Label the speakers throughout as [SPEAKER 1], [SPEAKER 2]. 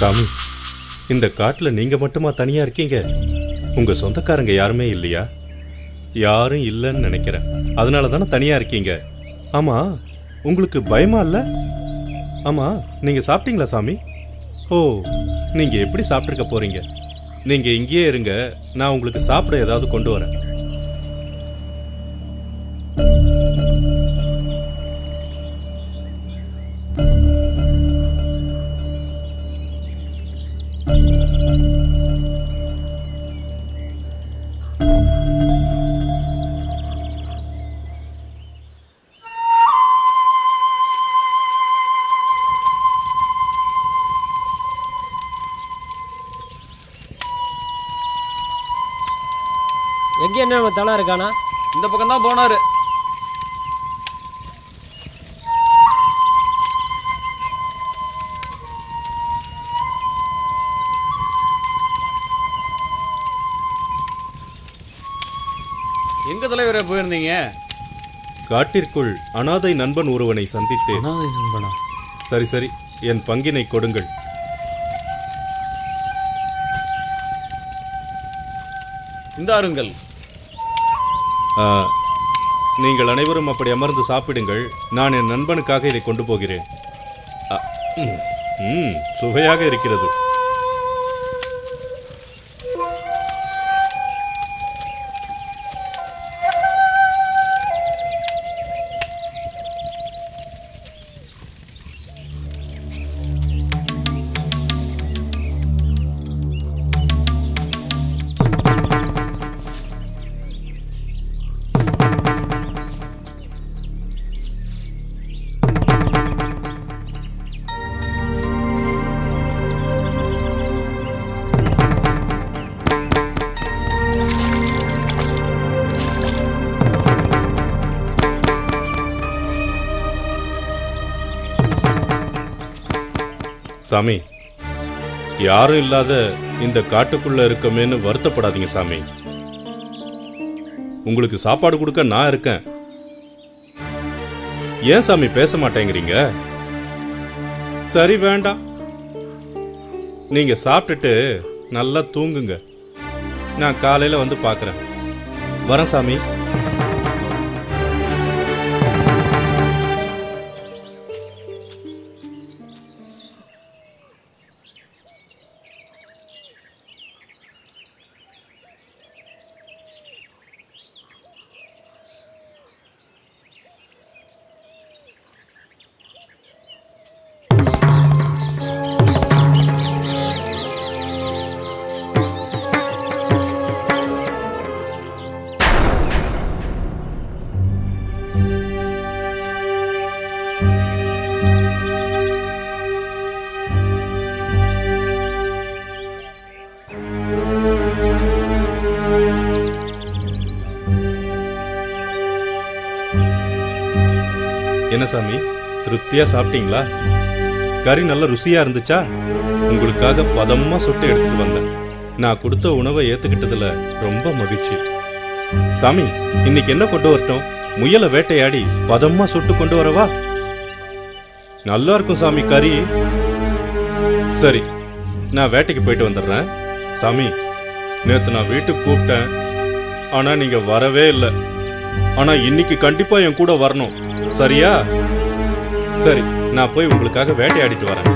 [SPEAKER 1] சாமி, இந்த காட்டுல நீங்க மட்டுமா தனியா இருக்கீங்க? உங்க சொந்தக்காரங்க யாருமே இல்லையா? யாரும் இல்லைன்னு நினைக்கிறேன். அதனால தானே தனியா இருக்கீங்க. ஆமா, உங்களுக்கு பயமா இல்ல? ஆமா, நீங்க சாப்பிட்டீங்களா சாமி? ஓ, நீங்க எப்படி சாப்பிட்டுருக்க போறீங்க? நீங்க இங்கேயே இருங்க, நான் உங்களுக்கு சாப்பிட ஏதாவது கொண்டு வரேன்.
[SPEAKER 2] எங்கே என்ன நம்ம தலை இருக்கானா?
[SPEAKER 3] இந்த பக்கம் தான் போனாரு. எங்க தலைவரே போயிருந்தீங்க?
[SPEAKER 1] காட்டிற்குள் அனாதை நண்பன் ஒருவனை சந்தித்தேன்.
[SPEAKER 3] அனாதை நண்பனா?
[SPEAKER 1] சரி சரி, என் பங்கினை கொடுங்கள்.
[SPEAKER 3] இந்தாருங்கள்.
[SPEAKER 1] நீங்கள் அனைவரும் அப்படி அமர்ந்து சாப்பிடுங்கள். நான் என் நண்பனுக்காக இதை கொண்டு போகிறேன். சுவையாக இருக்கிறது. சாமி, யாரும் இல்லாத இந்த காட்டுக்குள்ள இருக்கமேன்னு வருத்தப்படாதீங்க சாமி. உங்களுக்கு சாப்பாடு கொடுக்க நான் இருக்கேன். ஏன் சாமி பேச மாட்டேங்கிறீங்க? சரி, வேண்டாம். நீங்க சாப்பிட்டுட்டு நல்லா தூங்குங்க. நான் காலையில வந்து பார்க்கறேன். வரேன் சாமி. என்ன சாமி, திருப்தியா சாப்பிட்டீங்களா? கறி நல்ல ருசியா இருந்துச்சா? உங்களுக்காக பதமா சுட்டு எடுத்துட்டு வந்தேன். நான் கொடுத்த உணவை ஏத்துக்கிட்டதுல ரொம்ப மகிழ்ச்சி. சாமி, இன்னைக்கு என்ன கொண்டு வரட்டும்? முயலை வேட்டையாடி பதமா சுட்டு கொண்டு வரவா? நல்லா இருக்கும் சாமி கறி. சரி, நான் வேட்டைக்கு போயிட்டு வந்துடுறேன். சாமி, நேத்து நான் வீட்டுக்கு கூப்பிட்டேன், ஆனா நீங்க வரவே இல்லை. ஆனா இன்னைக்கு கண்டிப்பா என் கூட வரணும், சரியா? சரி, நான் போய் உங்களுக்காக வேட்டையாடிட்டு வரேன்.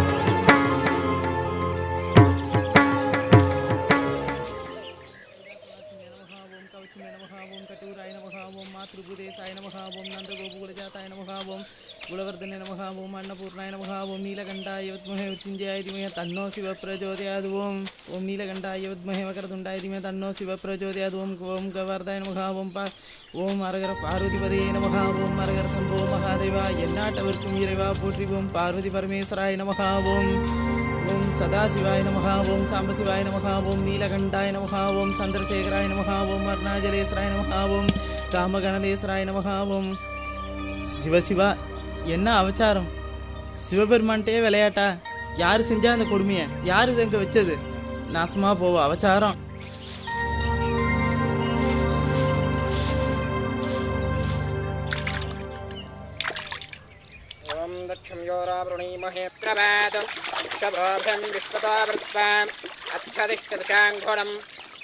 [SPEAKER 4] குலவர்தன நமஹ ஓம் அன்னபூர்ணாய நமஹ ஓம் நீலகண்டாய வித்மஹே உச்சிஞ்சயாய தீமஹி தன்னோ சிவ பிரச்சோதயாத் ஓம் ஓம் நீலகண்டாய வித்மஹே வக்ரதுண்டாய தீமஹி தன்னோ சிவ பிரச்சோதயாத் ஓம் ஓம் கவர்தாய நமஹ ஓம் அரகர பார்வதிபதே நமஹ ஓம் அரகர சம்போ மகாதேவா எந்நாட்டவர்க்கும் இறைவா போற்றிவோம் பார்வதி பரமேஸ்வராய நமஹ ஓம் ஓம் சதாசிவாய நமஹ ஓம் சாம்பசிவாய நமஹ ஓம் நீலகண்டாய நமஹ ஓம் சந்திரசேகராய நமஹ ஓம் அருணாச்சலேஸ்வராய நமஹ ஓம் காமகணலேஸ்வராய நமஹ ஓம். சிவசிவா, என்ன அவச்சாரம்! சிவபெருமான்ட்டே விளையாட்டா? யார் செஞ்சா அந்த கொடுமையை? யார் இது அங்கே வச்சது? நாசமா போவோம் அவச்சாரம்.
[SPEAKER 5] ஓம் தட்சம் யோராபுரணீமஹே பிரபாதம் ஷபோபம் விஸ்வதாவிருத்வாம் அச்சதிஷ்டதிஷாங்கோணம்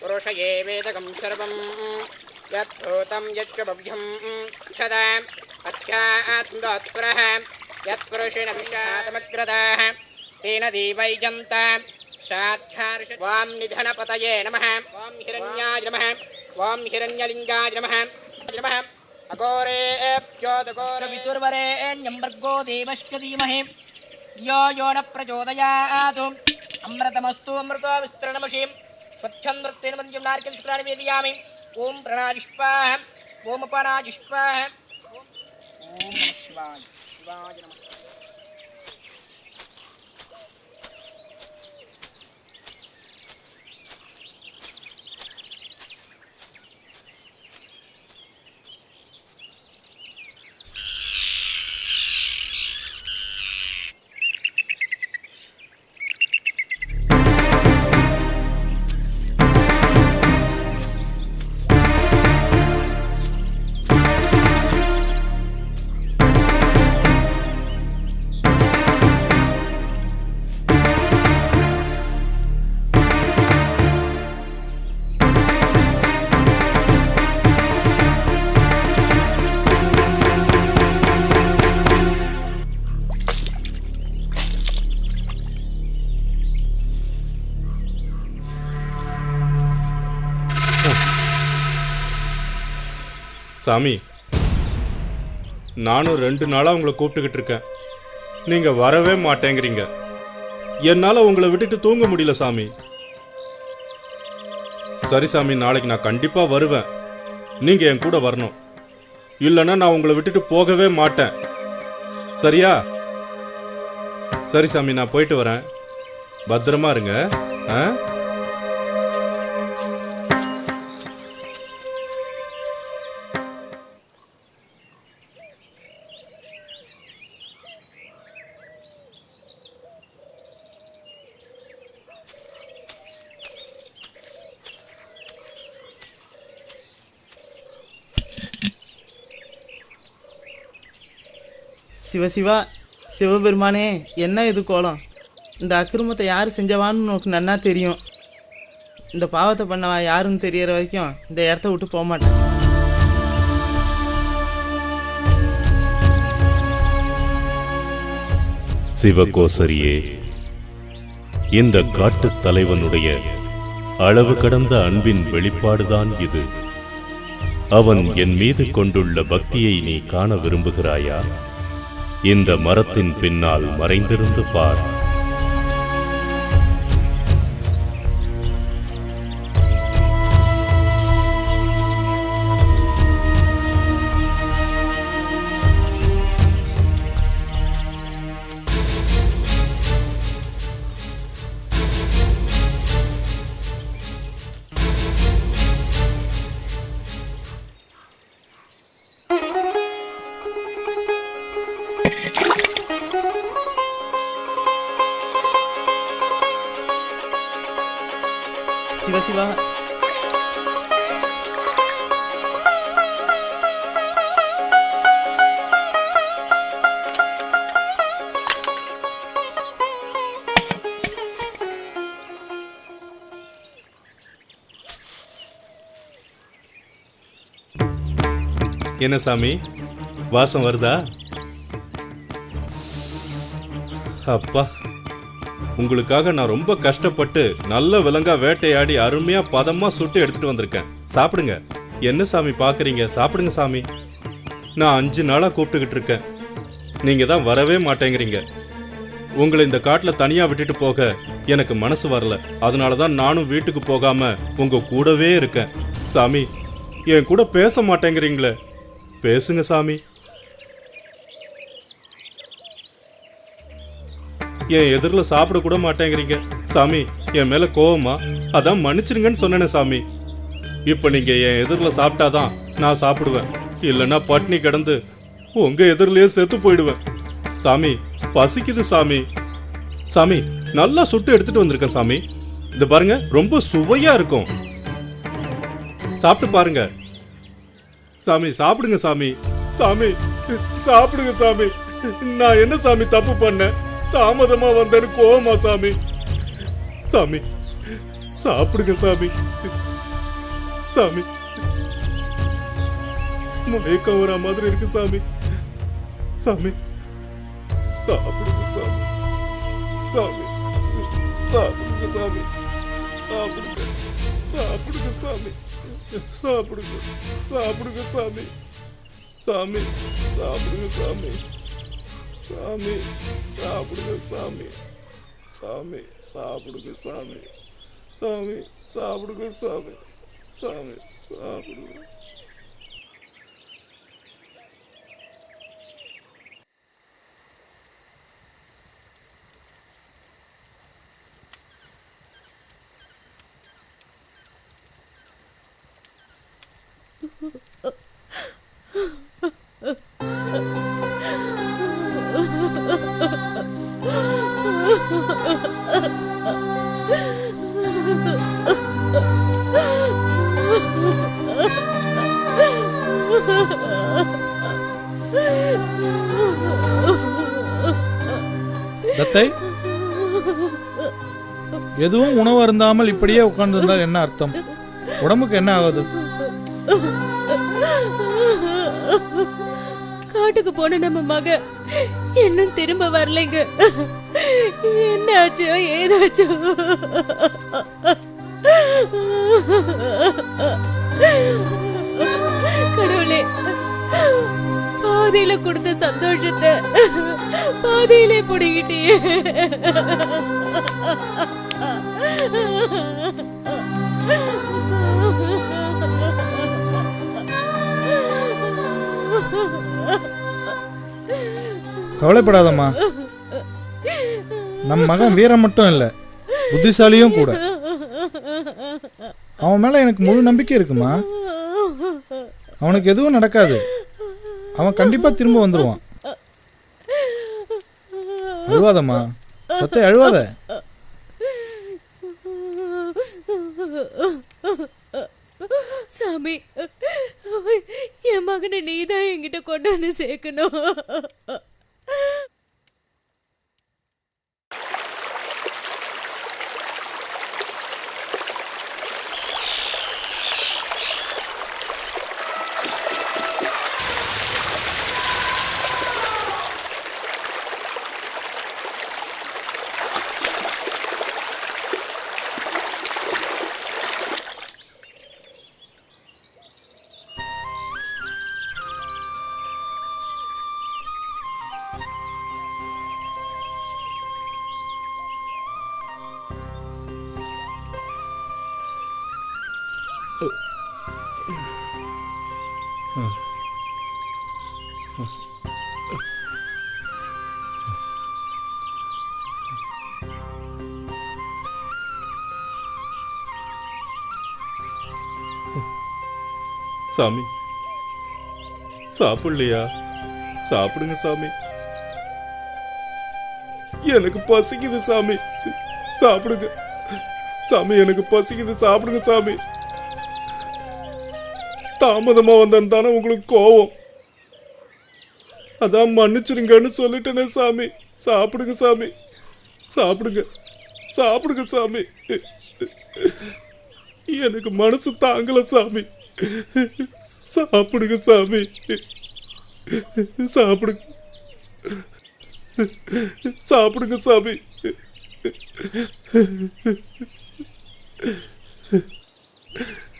[SPEAKER 5] புருஷயே வேதகம் சர்வம் யத் பூதம் யச்ச பவ்யம் ச்சதாம் அச்சாத்மதோத்புரः யத் புருஷேண விஷாதமக்ரதாः தேன தீவைஜந்தாம் சாத்யார்ஷ வாம் நிதனபதயே நமः வாம் ஹிரண்யாய நமः வாம் ஹிரண்யலிங்காய நமः நமः अघोरेभ्योदघोरवितुर्वरेण्यं भर्गो देवस्य धीमहि यो यो न प्रचोदयात् अमृतमस्तु अमृतो विस्तरणमषीं स्वच्छं मृत्तेन मन्यं नार्कं शुक्राणि वेदयामि ओम प्रणाजिष्पाः ओम अपनाजिष्पाः ओम नमः शिवाय शिवाय नमः.
[SPEAKER 1] சாமி, நானும் 2 நாளா உங்களை கூப்பிட்டுக்கிட்டு இருக்கேன். நீங்க வரவே மாட்டேங்கிறீங்க. என்னால உங்களை விட்டுட்டு தூங்க முடியல சாமி. சரி சாமி, நாளைக்கு நான் கண்டிப்பா வருவேன். நீங்க என் கூட வரணும். இல்லைன்னா நான் உங்களை விட்டுட்டு போகவே மாட்டேன், சரியா? சரி சாமி, நான் போயிட்டு வரேன். பத்திரமா இருங்க.
[SPEAKER 4] சிவசிவா, சிவபெருமானே, என்ன இது கோலம்? இந்த அக்கிரமத்தை யார் செஞ்சவான்னு உனக்கு நன்னா தெரியும். இந்த பாவத்தை பண்ணவா யாருன்னு தெரியற வரைக்கும் இந்த இடத்த விட்டு போக மாட்டேன்.
[SPEAKER 1] சிவகோசரியே, இந்த காட்டுத் தலைவனுடைய அளவு கடந்த அன்பின் வெளிப்பாடுதான் இது. அவன் என் மீது கொண்டுள்ள பக்தியை நீ காண விரும்புகிறாயா? இந்த மரத்தின் பின்னால் மறைந்திருந்து பார்.
[SPEAKER 4] சிவா.
[SPEAKER 1] என்ன சாமி, வாசம் வருதா? அப்பா, உங்களுக்காக நான் ரொம்ப கஷ்டப்பட்டு நல்ல விலங்கா வேட்டையாடி அருமையா பதமா சுட்டு எடுத்துட்டு வந்திருக்கேன். சாப்பிடுங்க. என்ன சாமி பாக்குறீங்க? சாப்பிடுங்க சாமி. நான் 5 நாளா கூப்பிட்டுக்கிட்டு இருக்கேன், நீங்க தான் வரவே மாட்டேங்கிறீங்க. உங்களை இந்த காட்டுல தனியா விட்டுட்டு போக எனக்கு மனசு வரல. அதனாலதான் நானும் வீட்டுக்கு போகாம உங்க கூடவே இருக்கேன். சாமி, என் கூட பேச மாட்டேங்கிறீங்களே, பேசுங்க சாமி. என் எதிரில் சாப்பிட கூட மாட்டேங்கிறீங்க சாமி. என் மேல கோவமா? அதான் மன்னிச்சிருங்கன்னு சொன்னேனே சாமி. இப்ப நீங்க என் எதிரில் சாப்பிட்டாதான் நான் சாப்பிடுவேன், இல்லைன்னா பட்னி கிடந்து உங்க எதிரிலேயே செத்து போயிடுவேன். சாமி, பசிக்குது சாமி. சாமி, நல்லா சுட்டு எடுத்துட்டு வந்திருக்கேன் சாமி. இது பாருங்க, ரொம்ப சுவையா இருக்கும், சாப்பிட்டு பாருங்க. சாமி, சாப்பிடுங்க சாமி. சாமி, சாப்பிடுங்க சாமி. நான் என்ன சாமி தப்பு பண்ணேன்? தாமதமா வந்தேன்னு கோவமா சாமி? சாமி, சாப்பிடுங்க சாமி. சாமி, மயக்கம் வர மாதிரி இருக்கு சாமி. சாமி, சாப்பிடுங்க சாமி. சாமி, சாப்பிடுங்க சாமி. சாப்பிடுங்க, சாப்பிடுங்க சாமி. சாப்பிடுங்க, சாப்பிடுங்க சாமி. சாமி, சாப்பிடுங்க சாமி. சாமி, சாப்பிடுங்க சாமி. சாமி, சாப்பிடுங்க சாமி. சாமி, சாப்பிடுங்க சாமி. சாமி, சாப்பிடுங்க.
[SPEAKER 6] தத்தை, எதுவும் உணவு அருந்தாமல் இப்படியே உட்கார்ந்து இருந்தால் என்ன அர்த்தம்? உடம்புக்கு என்ன ஆகுது?
[SPEAKER 7] காட்டுக்கு போன நம்ம மக இன்னும் திரும்ப வரலைங்க. என்னாச்சோ ஏதாச்சோ? கடவுளே, பாதியில கொடுத்த சந்தோஷத்தை பாதியிலே புடிக்கிட்டே.
[SPEAKER 6] கவலைப்படாதம்மா, நம் மகன் வீரம் மட்டும் இல்லை, புத்திசாலியும் கூட. அவன் மேல எனக்கு முழு நம்பிக்கை இருக்குமா. அவனுக்கு எதுவும் நடக்காது. அவன் கண்டிப்பா திரும்ப வந்துருவான். அழுவாதம்மா, தத்தை அழுவாத.
[SPEAKER 7] சாமி, என் மகனை நீதான் என்கிட்ட கொண்டு வந்து சேர்க்கணும்.
[SPEAKER 1] சாமி, சாப்பிடலையா? சாப்பிடுங்க சாமி. எனக்கு பசிக்குது சாமி, சாப்பிடுங்க. சாமி எனக்கு பசிக்குது, சாப்பிடுங்க சாமி. தாமதமா வந்தேன் தானே உங்களுக்கு கோவம், அதான் மன்னிச்சிருங்கன்னு சொல்லிட்டேனே சாமி. சாப்பிடுங்க சாமி, சாப்பிடுங்க, சாப்பிடுங்க சாமி. எனக்கு மனசு தாங்கல சாமி. சாப்பிடுங்க சாமி, சாப்பிடுங்க, சாப்பிடுங்க சாமி.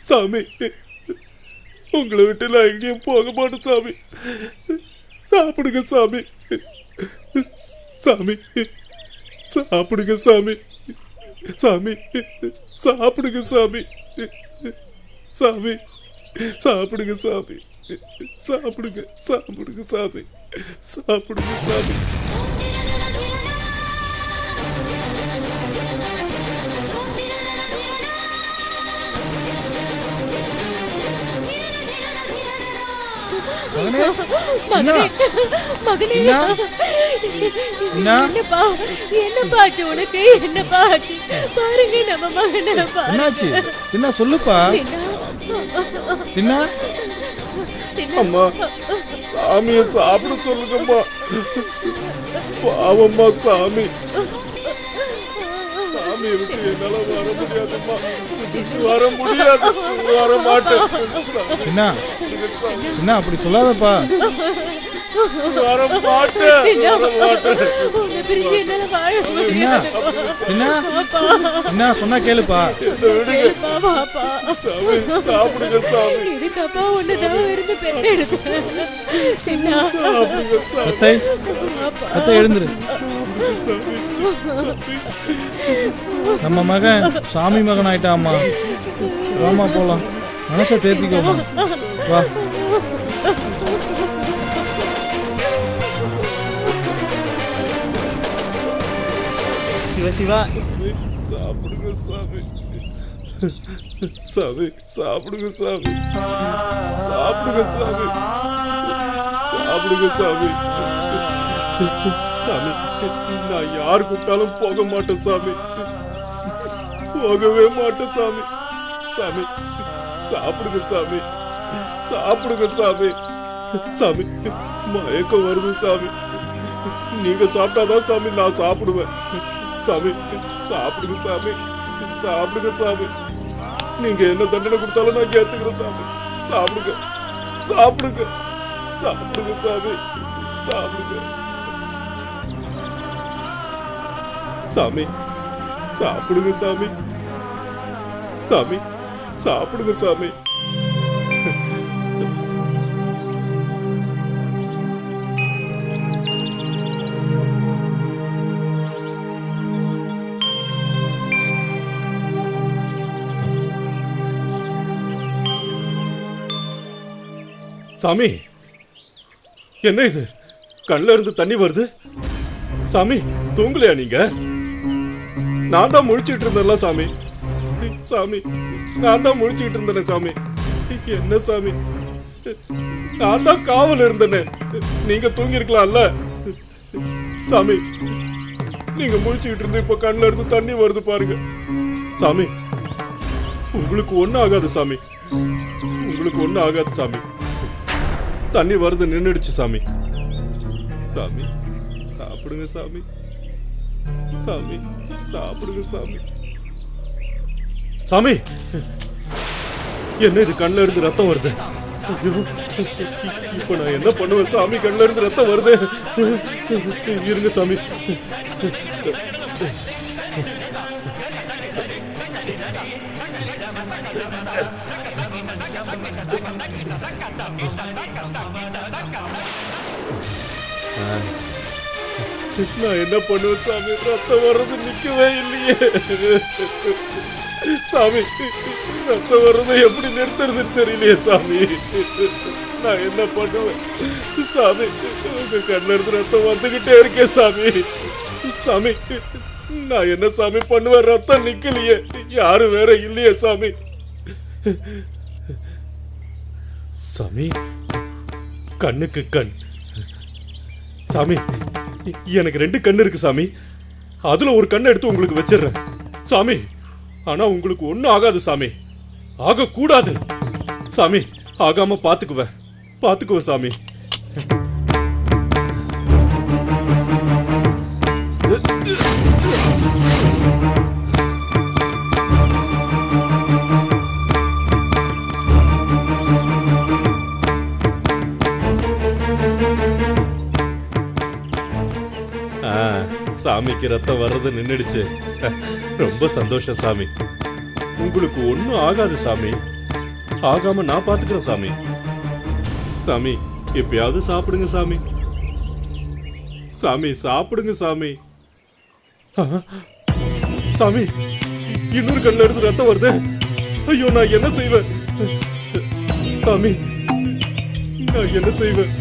[SPEAKER 1] சாமி உங்களை விட்டு நான் எங்கேயும் போக மாட்டேன் சாமி. சாப்பிடுங்க சாமி, சாமி சாப்பிடுங்க சாமி, சாமி சாப்பிடுங்க சாமி, சாமி சாப்பிடுங்க சாமி, சாப்பிடுங்க, சாப்பிடுங்க சாமி, சாப்பிடுங்க சாமி.
[SPEAKER 7] மகனே மகனே
[SPEAKER 6] என்ன?
[SPEAKER 7] என்னப்பா என்னப்பா ஆச்சு உனக்கு? என்னப்பா ஆச்சு? பாருங்க நம்ம மகனை பாருங்க.
[SPEAKER 6] என்னாச்சு? என்ன சொல்லுப்பா? என்ன?
[SPEAKER 1] அம்மா சாமிய சாப்பிட சொல்லுங்கம்மா. பாவம்மா சாமி. சாமியை விட்டு என்னால வர முடியாதும்மா, வர முடியாது, வர மாட்டேன்.
[SPEAKER 6] என்ன என்ன அப்படி சொல்லாதப்பா.
[SPEAKER 1] வர மாட்டேன், வர மாட்டேன்.
[SPEAKER 7] உன்னை பிரிஞ்சு என்னால வாழ
[SPEAKER 6] என்ன
[SPEAKER 7] முடியாது.
[SPEAKER 6] என்ன என்ன சொன்னா கேளுப்பா.
[SPEAKER 7] கேளுப்பா, வாப்பா.
[SPEAKER 1] சாமி சாப்பிடுங்க சாமி,
[SPEAKER 7] இதுக்கப்பா ஒண்ணுதான் இருந்து பெத்தெடுத்தேன். என்ன
[SPEAKER 1] சாப்பிடுங்க சாமி.
[SPEAKER 6] அத்தை அத்தை எழுந்துரு. நம்ம மகன் சாமி மகன் ஆயிட்டாம்மா. வாமா போலாம், மனசை தேர்த்திக்கோமா. வா.
[SPEAKER 4] சிவ சிவா.
[SPEAKER 1] சாப்பிடுங்க சாமி, சாமி சாப்பிடுங்க சாமி, சாப்பிடுங்க சாமி, சாப்பிடுங்க சாமி. சாமி நான் யார் கூப்பிட்டாலும் போக மாட்டேன் சாமி, போகவே மாட்டேன் சாமி. சாமி சாப்பிடுங்க சாமி, சாப்பிடுங்க சாமி. சாமி மயக்கம் வருது சாமி, நீங்க சாப்பிட்டாதான் சாமி நான் சாப்பிடுவேன். சாமி சாப்பிடுங்க சாமி, சாப்பிடுங்க சாமி. நீங்க என்ன தண்டனை கொடுத்தாலும் நான் ஏத்துக்கிறேன் சாமி. சாப்பிடுங்க, சாப்பிடுங்க, சாப்பிடுங்க சாமி, சாப்பிடுங்க. சாமி சாப்பிடுங்க சாமி, சாமி சாப்பிடுங்க சாமி. சாமி என்ன இது? கண்ல இருந்து தண்ணி வருது. சாமி தூங்கலையா நீங்க? நான் தான் முழிச்சிட்டு இருந்தேன்ல சாமி. சாமி நான் தான் முழிச்சிட்டு இருந்தேன் சாமி. என்ன சாமி, நான் தான் காவல் இருந்தேனே, நீங்க தூங்கி இருக்கலாம்ல சாமி. நீங்க முழிச்சுக்கிட்டு இருந்து இப்ப கண்ல இருந்து தண்ணி வருது பாருங்க சாமி. உங்களுக்கு ஒண்ணும் ஆகாது சாமி, உங்களுக்கு ஒண்ணும் ஆகாது சாமி. தண்ணி வருது நின்னுடுச்சு சாமி. சாமி சாப்பிடுங்க சாமி, சாமி சாப்பிடுங்க சாமி. சாமி என்ன இது? கண்ணுல இருந்து ரத்தம் வருது. ஐயோ, இப்ப நான் என்ன பண்ணுவேன் சாமி? கண்ணுல இருந்து ரத்தம் வருது. இருங்க சாமி. நான் என்ன பண்ணுவேன் சாமி? ரத்தம் வர்றது நிக்கவே இல்லையே சாமி. ரத்தம் வர்றதை எப்படி நிறுத்துறதுன்னு தெரியலையே சாமி. நான் என்ன பண்ணுவேன் சாமி? உங்க கண்ணுல இருந்து ரத்தம் வந்துகிட்டே இருக்கேன் சாமி. சாமி நான் என்ன சாமி பண்ணுவேன்? ரத்தம் நிக்கலையே, யாரும் வேற இல்லையே சாமி. சாமி கண்ணுக்கு கண். சாமி எனக்கு 2 கண்ணு இருக்கு சாமி, அதுல ஒரு கண்ணை எடுத்து உங்களுக்கு வச்சிடுறேன் சாமி. ஆனா உங்களுக்கு ஒண்ணும் ஆகாது சாமி. ஆக கூடாது சாமி. ஆகாம பாத்துக்குவேன் சாமி. சாமிக்கு ரத்தம் வர்றது நின்னுடுச்சு. ரொம்ப சந்தோஷம் சாமி. உங்களுக்கு ஒண்ணும் ஆகாது சாமி. ஆகாம நான் பாத்துக்கிறேன் சாமி. சாமி எப்பயாவது சாப்பிடுங்க சாமி. சாமி சாப்பிடுங்க சாமி. சாமி இன்னொரு கண்ணுல இருந்து ரத்தம் வருது. ஐயோ நான் என்ன செய்வேன் சாமி? நான் என்ன செய்வேன்?